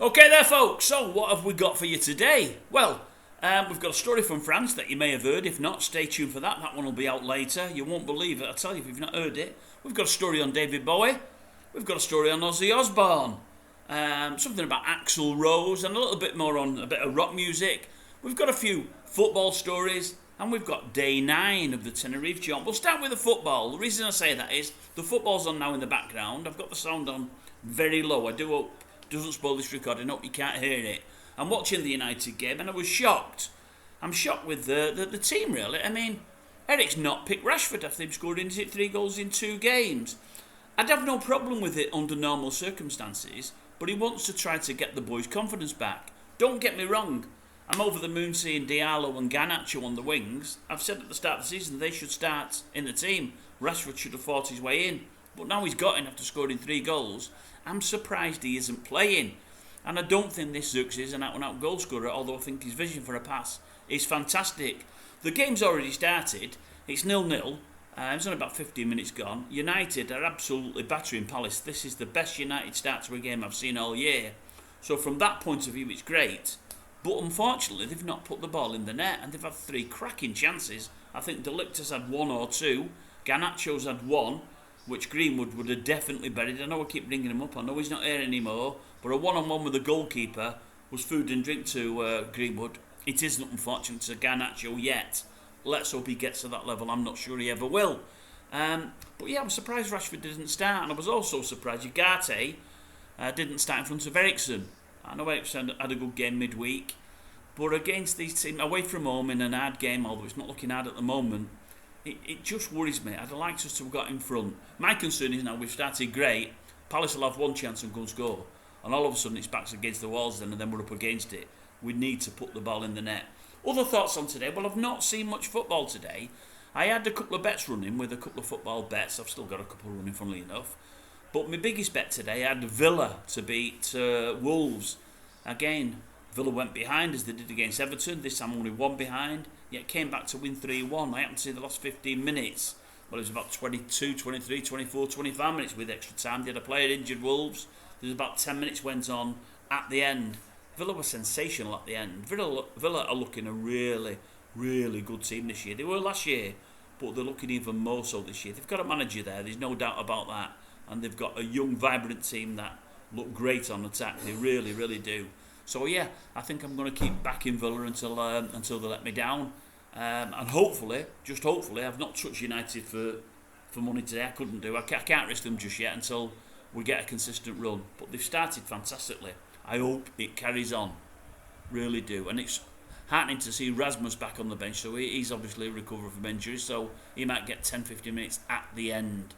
Okay there folks, so what have we got for you today? Well, we've got a story from France that you may have heard. If not, stay tuned for that. That one will be out later. You won't believe it, I tell you, if you've not heard it. We've got a story on David Bowie. We've got a story on Ozzy Osbourne. Something about Axl Rose and a little bit more on a bit of rock music. We've got a few football stories and we've got day 9 of the Tenerife jump. We'll start with the football. The reason I say that is the football's on now in the background. I've got the sound on very low. I do hope it doesn't spoil this recording. I hope you can't hear it. I'm watching the United game and I was shocked. I'm shocked with the team, really. I mean, Eric's not picked Rashford after him scoring 3 goals in 2 games. I'd have no problem with it under normal circumstances, but he wants to try to get the boys' confidence back. Don't get me wrong, I'm over the moon seeing Diallo and Garnacho on the wings. I've said at the start of the season they should start in the team. Rashford should have fought his way in, but now he's got in after scoring 3 goals. I'm surprised he isn't playing. And I don't think this Zux is an out-and-out goal scorer, although I think his vision for a pass is fantastic. The game's already started. It's 0-0. It's only about 15 minutes gone. United are absolutely battering Palace. This is the best United start to a game I've seen all year. So from that point of view, it's great. But unfortunately, they've not put the ball in the net, and they've had 3 cracking chances. I think De Ligt has had 1 or 2. Garnacho's had 1, which Greenwood would have definitely buried. I know I keep bringing him up. I know he's not here anymore. But a one-on-one with the goalkeeper was food and drink to Greenwood. It isn't, unfortunate, to Garnacho yet. Let's hope he gets to that level. I'm not sure he ever will. But yeah, I was surprised Rashford didn't start. And I was also surprised Ugarte didn't start in front of Eriksen. I know Eriksen had a good game midweek. But against these teams, away from home in an hard game, although it's not looking hard at the moment, it just worries me. I'd have liked us to have got in front. My concern is now we've started great. Palace will have 1 chance and go and score. And all of a sudden it's backs against the walls then, and then we're up against it. We need to put the ball in the net. Other thoughts on today? Well, I've not seen much football today. I had a couple of bets running with a couple of football bets. I've still got a couple running, funnily enough. But my biggest bet today, I had Villa to beat Wolves. Again, Villa went behind as they did against Everton. This time only 1 behind, yet came back to win 3-1. I happened to see the last 15 minutes. Well, it was about 22, 23, 24, 25 minutes with extra time. They had a player injured, Wolves. There was about 10 minutes went on at the end. Villa were sensational at the end. Villa are looking a really, really good team this year. They were last year, but they're looking even more so this year. They've got a manager there, there's no doubt about that. And they've got a young, vibrant team that look great on attack. They really, really do. So yeah, I think I'm going to keep backing Villa until they let me down. And hopefully, just hopefully, I've not touched United for money today. I couldn't do. I can't risk them just yet until we get a consistent run. But they've started fantastically. I hope it carries on. Really do. And it's heartening to see Rasmus back on the bench. So he's obviously recovered from injury. So he might get 10-15 minutes at the end.